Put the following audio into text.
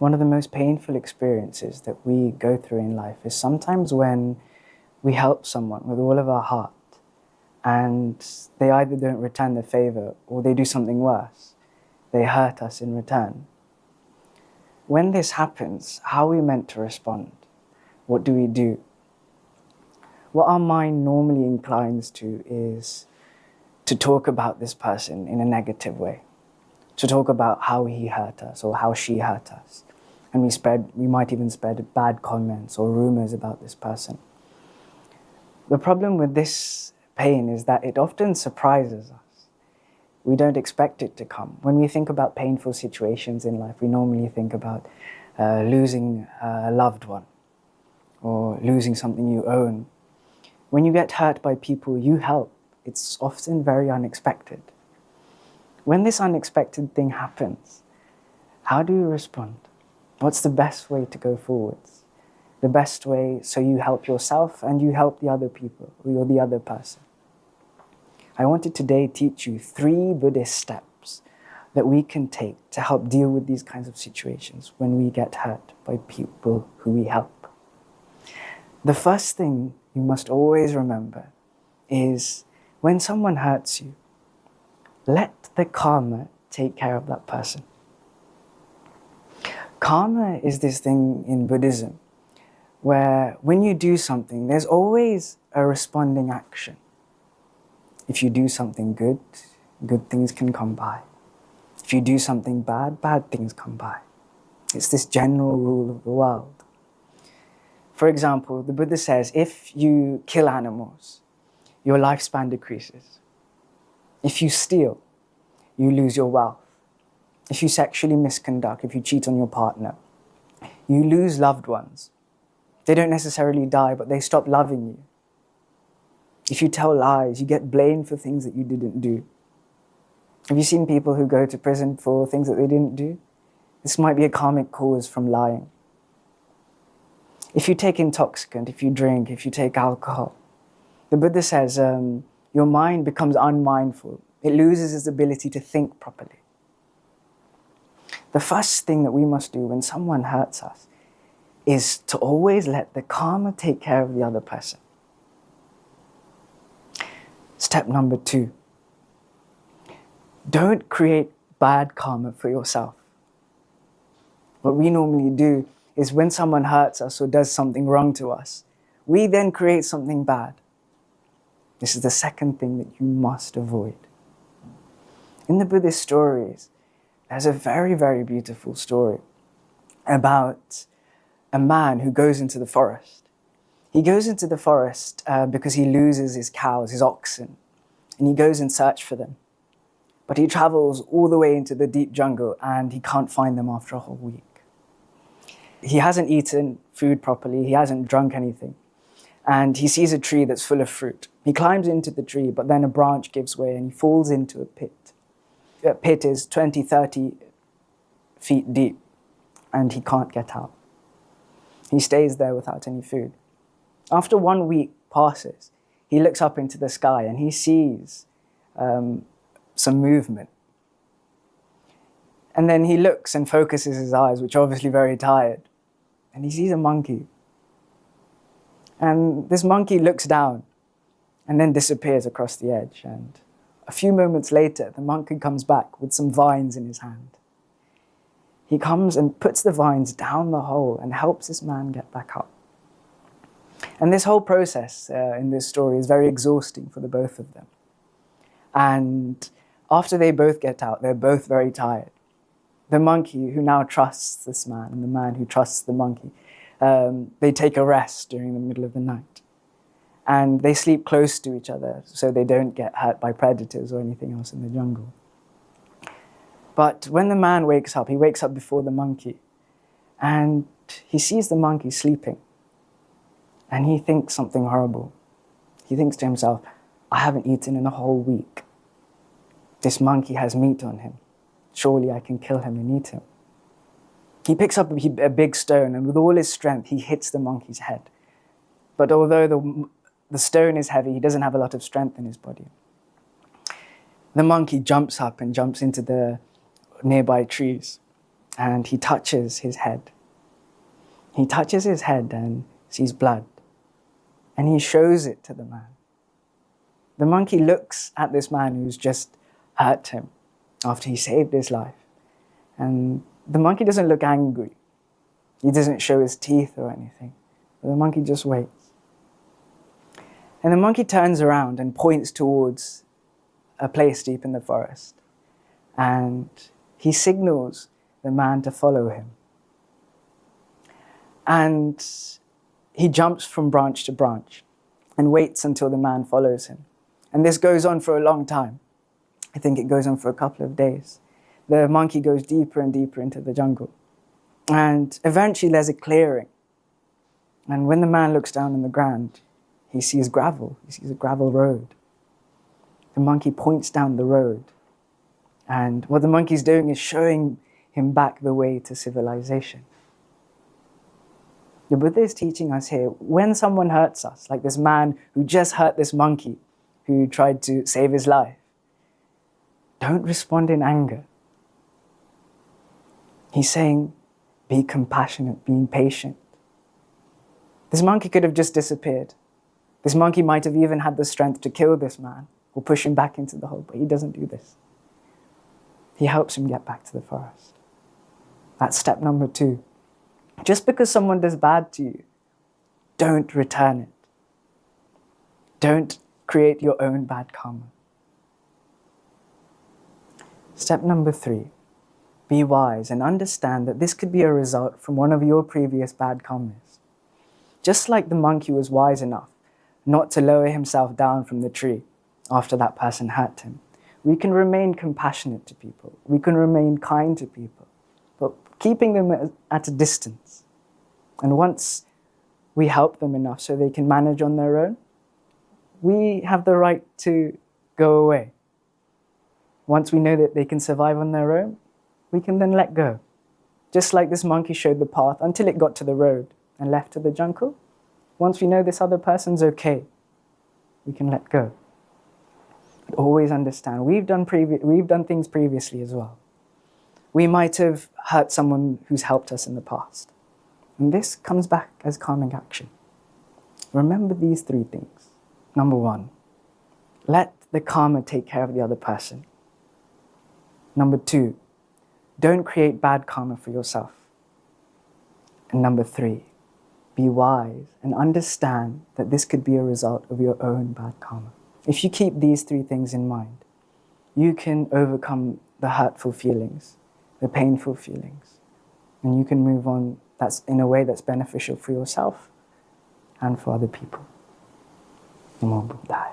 One of the most painful experiences that we go through in life is sometimes when we help someone with all of our heart and they either don't return the favor or they do something worse. They hurt us in return. When this happens, how are we meant to respond? What do we do? What our mind normally inclines to is to talk about this person in a negative way, to talk about how he hurt us or how she hurt us. And we might even spread bad comments or rumors about this person. The problem with this pain is that it often surprises us. We don't expect it to come. When we think about painful situations in life, we normally think about losing a loved one or losing something you own. When you get hurt by people you help, it's often very unexpected. When this unexpected thing happens, how do you respond? What's the best way to go forwards? The best way so you help yourself and you help the other people or the other person. I wanted today teach you 3 Buddhist steps that we can take to help deal with these kinds of situations when we get hurt by people who we help. The first thing you must always remember is when someone hurts you, let the karma take care of that person. Karma is this thing in Buddhism where when you do something, there's always a responding action. If you do something good, good things can come by. If you do something bad, bad things come by. It's this general rule of the world. For example, the Buddha says, if you kill animals, your lifespan decreases. If you steal, you lose your wealth. If you sexually misconduct, if you cheat on your partner, you lose loved ones. They don't necessarily die, but they stop loving you. If you tell lies, you get blamed for things that you didn't do. Have you seen people who go to prison for things that they didn't do? This might be a karmic cause from lying. If you take intoxicant, if you drink, if you take alcohol, the Buddha says your mind becomes unmindful. It loses its ability to think properly. The first thing that we must do when someone hurts us is to always let the karma take care of the other person. Step number 2. Don't create bad karma for yourself. What we normally do is when someone hurts us or does something wrong to us, we then create something bad. This is the second thing that you must avoid. In the Buddhist stories, there's a very, very beautiful story about a man who goes into the forest. He goes into the forest because he loses his cows, his oxen, and he goes in search for them. But he travels all the way into the deep jungle and he can't find them after a whole week. He hasn't eaten food properly, he hasn't drunk anything, and he sees a tree that's full of fruit. He climbs into the tree, but then a branch gives way and he falls into a pit. That pit is 20, 30 feet deep, and he can't get out. He stays there without any food. After 1 week passes, he looks up into the sky and he sees some movement. And then he looks and focuses his eyes, which are obviously very tired, and he sees a monkey. And this monkey looks down and then disappears across the edge. And a few moments later, the monkey comes back with some vines in his hand. He comes and puts the vines down the hole and helps this man get back up. And this whole process in this story is very exhausting for the both of them. And after they both get out, they're both very tired. The monkey, who now trusts this man, and the man who trusts the monkey, they take a rest during the middle of the night. And they sleep close to each other so they don't get hurt by predators or anything else in the jungle. But when the man wakes up, he wakes up before the monkey, and he sees the monkey sleeping. And he thinks something horrible. He thinks to himself, I haven't eaten in a whole week. This monkey has meat on him. Surely I can kill him and eat him. He picks up a big stone, and with all his strength, he hits the monkey's head. But although the stone is heavy, he doesn't have a lot of strength in his body. The monkey jumps up and jumps into the nearby trees. and he touches his head. He touches his head and sees blood, and he shows it to the man. The monkey looks at this man who's just hurt him after he saved his life, and the monkey doesn't look angry. He doesn't show his teeth or anything. But the monkey just waits. And the monkey turns around and points towards a place deep in the forest. And he signals the man to follow him. And he jumps from branch to branch and waits until the man follows him. And this goes on for a long time. I think it goes on for a couple of days. The monkey goes deeper and deeper into the jungle. And eventually there's a clearing. And when the man looks down on the ground, he sees gravel. He sees a gravel road. The monkey points down the road. And what the monkey's doing is showing him back the way to civilization. The Buddha is teaching us here, when someone hurts us, like this man who just hurt this monkey, who tried to save his life, don't respond in anger. He's saying, be compassionate, be patient. This monkey could have just disappeared. This monkey might have even had the strength to kill this man or push him back into the hole, but he doesn't do this. He helps him get back to the forest. That's step number 2. Just because someone does bad to you, don't return it. Don't create your own bad karma. Step number 3, be wise and understand that this could be a result from one of your previous bad karmas. Just like the monkey was wise enough not to lower himself down from the tree after that person hurt him, we can remain compassionate to people. We can remain kind to people, but keeping them at a distance. And once we help them enough so they can manage on their own, we have the right to go away. Once we know that they can survive on their own, we can then let go. Just like this monkey showed the path until it got to the road and left to the jungle. Once we know this other person's okay, we can let go. But always understand, we've done things previously as well. We might have hurt someone who's helped us in the past. And this comes back as karmic action. Remember these 3 things. Number 1, let the karma take care of the other person. Number 2, don't create bad karma for yourself. And number 3, be wise and understand that this could be a result of your own bad karma. If you keep these 3 things in mind, you can overcome the hurtful feelings, the painful feelings, and you can move on in a way that's beneficial for yourself and for other people. Namo Buddhaya.